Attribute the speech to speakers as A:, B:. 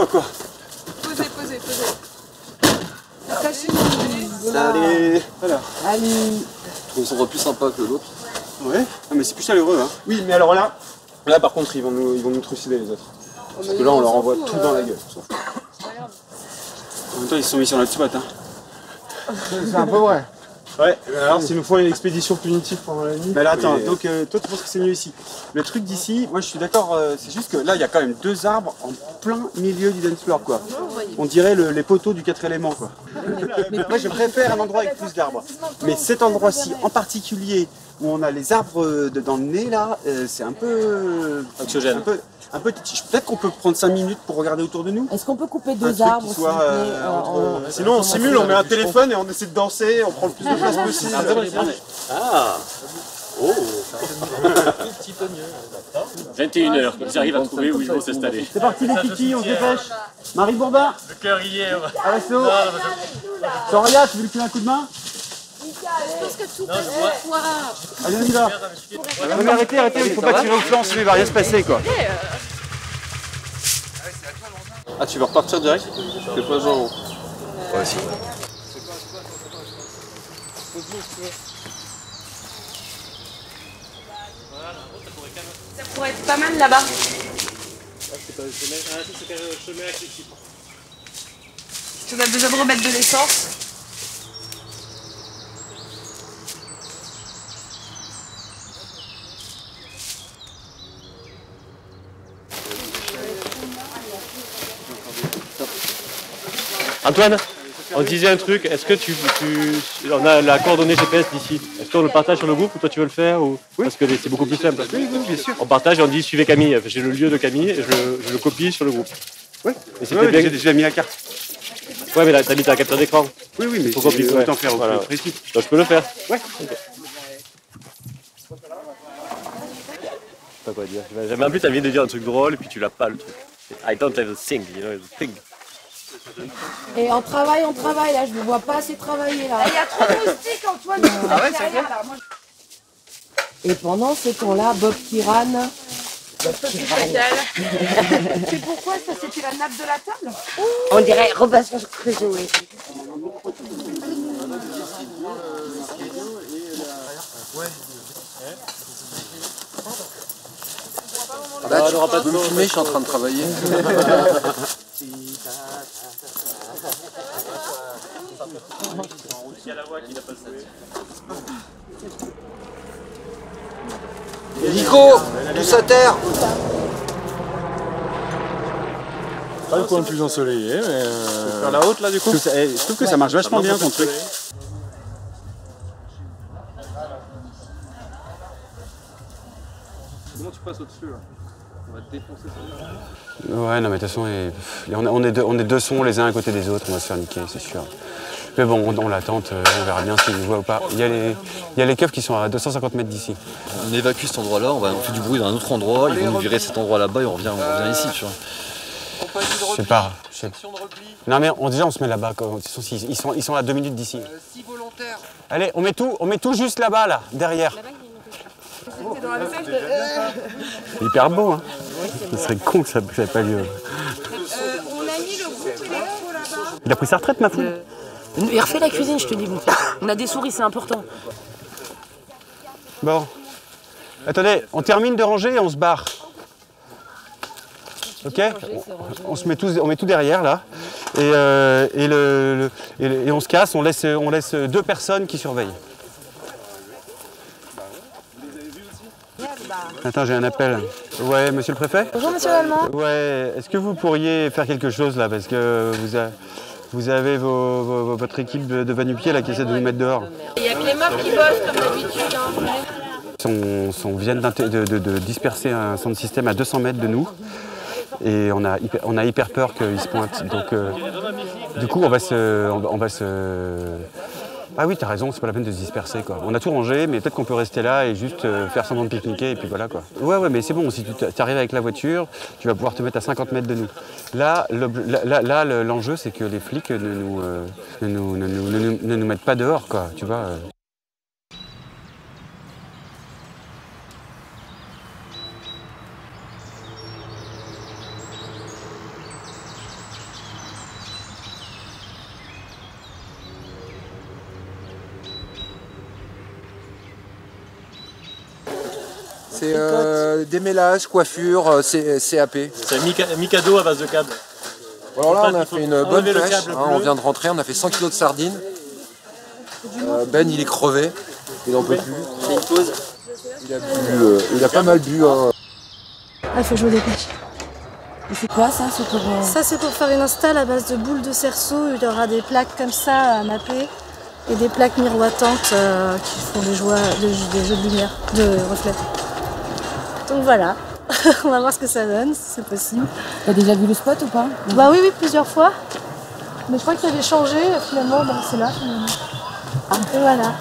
A: Quoi
B: Posez.
A: Allez. Voilà.
C: Allez.
D: Je trouve ça sera plus sympa que l'autre.
A: Ouais. Ah, mais c'est plus chaleureux, hein. Oui, mais alors là par contre, ils vont nous trucider les autres. Parce que là, on leur envoie tout dans la gueule. En même temps, ils se sont mis sur notre spot, hein.
C: C'est un peu vrai.
A: Ouais, alors s'il nous faut une expédition punitive pendant la nuit. Mais là, attends, donc toi tu penses que c'est mieux ici. Le truc d'ici, moi je suis d'accord, c'est juste que là il y a quand même 2 arbres en plein milieu du dance floor quoi. On dirait les poteaux du 4 éléments quoi. Moi je préfère un endroit avec plus d'arbres. Mais cet endroit-ci en particulier, où on a les arbres dans le nez là, c'est un peu anxiogène. Peut-être qu'on peut prendre 5 minutes pour regarder autour de nous.
C: Est-ce qu'on peut couper 2 arbres
A: Sinon on simule, on met un téléphone et on essaie de danser, on prend le plus de place possible.
D: Ah. Oh.
E: Tout petit peu mieux.
D: 21h, ils arrivent à trouver où ils vont s'installer.
A: C'est parti les kikis, on se dépêche. Marie Bourdin.
E: Le cœur y est.
A: À l'assaut. Soria, tu veux lui filer un coup de main?
B: Je pense que tout passe ce soir.
A: Allez, on y va. Non mais arrêtez, il faut pas tirer au flanc, sinon il va rien se passer quoi.
D: Ah, tu vas repartir direct? Fais pas genre. Ouais, si.
B: Ça pourrait être pas mal là-bas.
E: C'est pas le chemin. Ah, c'est le chemin accessible.
B: Tu as besoin de remettre de l'essence.
E: Antoine, on disait un truc, est-ce que on a la coordonnée GPS d'ici, est-ce qu'on le partage sur le groupe ou toi tu veux le faire ou... Oui. Parce que c'est beaucoup plus simple.
A: Oui, bien sûr.
E: On partage et on dit suivez Camille, j'ai le lieu de Camille et je le copie sur le groupe.
A: Oui,
E: bien...
A: j'ai déjà mis la carte.
E: Ouais mais là t'as mis ta capture d'écran.
A: Oui, mais
E: faut copier,
A: autant faire au
E: voilà.
A: plus précis.
E: Donc je peux le faire.
A: Ouais.
E: Okay. Pas quoi dire. Jamais en plus t'as envie de dire un truc drôle et puis tu l'as pas le truc. I don't have a thing, you know, a thing.
C: Et on travaille là, je ne vois pas assez travailler là.
B: Il y a trop de moustiques, Antoine.
C: Ah ouais, c'est clair. Et pendant ce temps-là, Bob Kiran.
B: C'est pourquoi ça, c'était la nappe de la table?
C: On dirait Robinson Crusoe.
D: Là, tu peux me filmer, je suis en train de travailler. Nico, tous à terre.
F: Pas le coin le plus ensoleillé, mais...
A: Faire la haute là du coup je trouve que ça marche vachement bien ton truc.
D: Comment tu passes au-dessus là? On va te défoncer ça.
A: Ouais, non mais de toute façon, on est deux sons les uns à côté des autres, on va se faire niquer, c'est sûr. Mais bon, on l'attente, on verra bien s'ils nous voient ou pas. Il y a les keufs qui sont à 250 mètres d'ici.
D: On évacue cet endroit-là, on fait du bruit dans un autre endroit, ils vont nous virer cet endroit là-bas et on revient ici, tu vois.
A: Je sais pas. Non mais déjà on se met là-bas, ils sont à 2 minutes d'ici.
D: 6 volontaires.
A: Allez, on met tout juste là-bas, là, derrière. Hyper beau, hein. Ce serait con que ça n'ait pas lieu.
B: On a mis le groupe électro là-bas.
A: Il a pris sa retraite, ma fille.
C: Il refait la cuisine, je te dis, bon. On a des souris, c'est important.
A: Bon. Attendez, on termine de ranger et on se barre. Ok, on met tout derrière là et on se casse, on laisse 2 personnes qui surveillent. Attends, j'ai un appel. Ouais, monsieur le préfet?
C: Bonjour, monsieur l'Allemand.
A: Ouais, est-ce que vous pourriez faire quelque chose là, parce que vous avez votre équipe de va-nu-pieds là qui essaie de nous mettre dehors.
B: Il n'y a que les mobs qui bossent comme d'habitude.
A: On vient de disperser un centre système à 200 mètres de nous. Et on a hyper peur qu'ils se pointent. Donc, du coup, on va se... Ah oui, t'as raison, c'est pas la peine de se disperser, quoi. On a tout rangé, mais peut-être qu'on peut rester là et juste faire semblant de pique-niquer, et puis voilà, quoi. Ouais, mais c'est bon, si tu arrives avec la voiture, tu vas pouvoir te mettre à 50 mètres de nous. Là, l'enjeu, c'est que les flics ne nous mettent pas dehors, quoi, tu vois.
G: C'est démêlage, coiffure, CAP.
E: C'est Mikado à base de câble.
G: Alors là, on a fait une bonne pêche. On vient de rentrer, on a fait 100 kg de sardines. Ben, il est crevé. Il n'en peut plus. Il a pas mal bu. Hein.
H: Ah, il faut que je me dépêche.
C: Et c'est quoi ça?
H: Ça, c'est pour faire une install à base de boules de cerceau. Il y aura des plaques comme ça à mapper et des plaques miroitantes qui font des jeux de lumière, de reflets. Donc voilà, on va voir ce que ça donne, si c'est possible.
C: T'as déjà vu le spot ou pas?
H: Bah oui, plusieurs fois. Mais je crois qu'il avait changé, finalement, bah, c'est là. Finalement. Et voilà.